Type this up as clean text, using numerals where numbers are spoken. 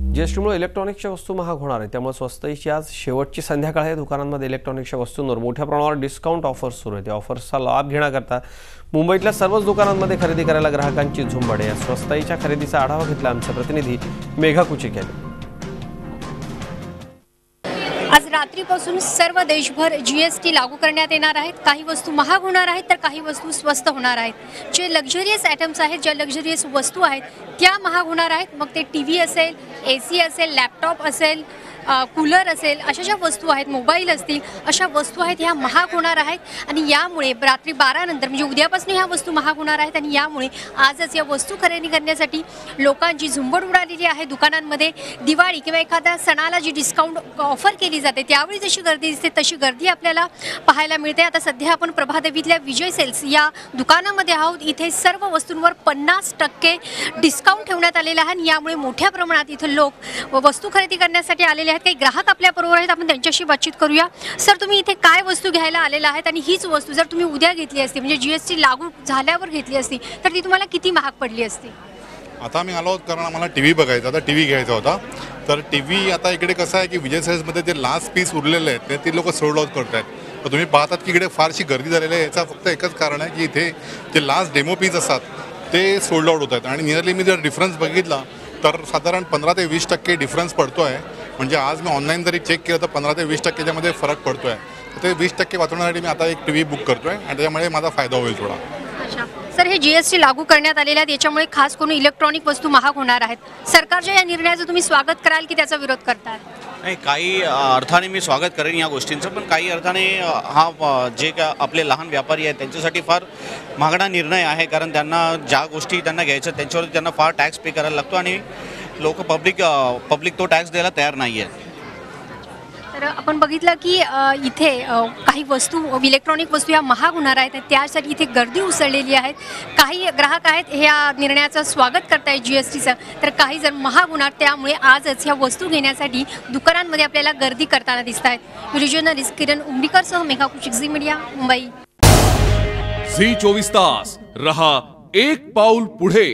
जीएसटीमुळे इलेक्ट्रॉनिक्सच्या वस्तू महाग होणार आहेत, त्यामुळे स्वस्ताईची आज शेवटची संध्याकाळ आहे। दुकानांमध्ये इलेक्ट्रॉनिक्सच्या वस्तूंवर मोठ्या प्रमाणावर डिस्काउंट ऑफर्स सुरू आहेत। या ऑफर्सचा लाभ घेण्याकरता मुंबईतल्या सर्वच दुकानांमध्ये खरेदी करायला ग्राहकांची झुंबड आहे। या स्वस्ताईच्या खरेदीचा आढावा घेतला आमचे प्रतिनिधी मेघा कुचिक यांनी। आज रात्रीपासून सर्व देशभर जीएसटी लागू करण्यात येणार आहेत। काही वस्तू महाग होणार आहेत तर काही वस्तू स्वस्त होणार आहेत। जे लक्झरियस आयटम्स आहेत, ज्या लक्झरियस वस्तू आहेत त्या महाग होणार आहेत। मग ते टीव्ही असेल, एसी असेल, लॅपटॉप असेल, कूलर असेल, अशा ज्या वस्तू आहेत, मोबाईल असतील, अशा वस्तू आहेत ह्या महाग होणार आहेत। आणि यामुळे रात्री 12 नंतर म्हणजे उद्यापासून ह्या वस्तू महाग होणार आहेत। आणि यामुळे आजच या वस्तू खरेदी करण्यासाठी लोकांची झुंबड उडालेली आहे। दुकानांमध्ये दिवाळी किंवा एखाद्या सणाला जी डिस्काउंट ऑफर केली जाते त्यावेळी जशी गर्दी दिसते तशी गर्दी आपल्याला पाहायला मिळते। आता सध्या आपण प्रभादेवीतल्या विजय सेल्स या दुकानामध्ये आहोत। इथे सर्व वस्तूंवर 50% डिस्काउंट ठेवण्यात आलेला आहे आणि यामुळे मोठ्या प्रमाणात इथे लोक वस्तू खरेदी करण्यासाठी आलेले आहेत। काही ग्राहक आपल्या बरोबर आहेत, आपण त्यांच्याशी बातचीत करूया। सर, तुम्ही इथे काय वस्तू घ्यायला आलेला आहेत आणि हीच वस्तू जर तुम्ही उद्या घेतली असती म्हणजे जीएसटी लागू झाल्यावर घेतली असती तर ती तुम्हाला किती महाग पडली असती? आता आम्ही आलो कारण आम्हाला टीव्ही बघायचा होता, टीव्ही घ्यायचा होता। तर टीव्ही आता इकडे कसं आहे की विजय सेल्समध्ये जे लास्ट पीस उरलेले आहेत ते लोक सोल्ड आउट करत आहेत। तर तुम्ही पाहतात की इकडे फारशी गर्दी झालेली आहे। याचा फक्त एकच कारण आहे की इथे जे लास्ट डेमो पीस असतात ते सोल्ड आउट होत आहेत आणि नियरली मी जर डिफरन्स बघितला तर साधारण 15 ते 20% डिफरन्स पडतो आहे। म्हणजे आज मी ऑनलाईन जरी चेक केलं तर 15 ते 20% मध्ये फरक पडतो आहे। ते 20% वाचवण्यासाठी मी आता एक टीव्ही बुक करतो आहे आणि त्याच्यामुळे माझा फायदा होईल थोडा। अच्छा सर, हे जीएसटी लागू करण्यात आलेले आहेत, याच्यामुळे खास करून इलेक्ट्रॉनिक वस्तू महाग होणार आहेत। सरकारच्या या निर्णयाचं तुम्ही स्वागत कराल की त्याचा विरोध करताल? नाही, काही अर्थाने मी स्वागत करेन या गोष्टींचं, पण काही अर्थाने हा जे का आपले लहान व्यापारी आहेत त्यांच्यासाठी फार महागडा निर्णय आहे। कारण त्यांना ज्या गोष्टी त्यांना घ्यायच्या त्यांच्यावर त्यांना फार टॅक्स पे करायला लागतो आणि लोक पब्लिक तो टॅक्स द्यायला तयार नाही आहे। तर आपण बघितलं की इथे काही वस्तू इलेक्ट्रॉनिक वस्तू या महाग होणार आहेत, त्यासाठी इथे गर्दी उसळलेली आहे। काही ग्राहक आहेत ह्या निर्णयाचं स्वागत करतायत जीएसटीचं, तर काही जण महाग होणार त्यामुळे आजच ह्या वस्तू घेण्यासाठी दुकानांमध्ये आपल्याला गर्दी करताना दिसत आहेत। रिजनलिस्ट किरण उंबीकरसह Megha Kuchik, Zee media, Mumbai. Zee 24 तास रहा एक पाऊल पुढे।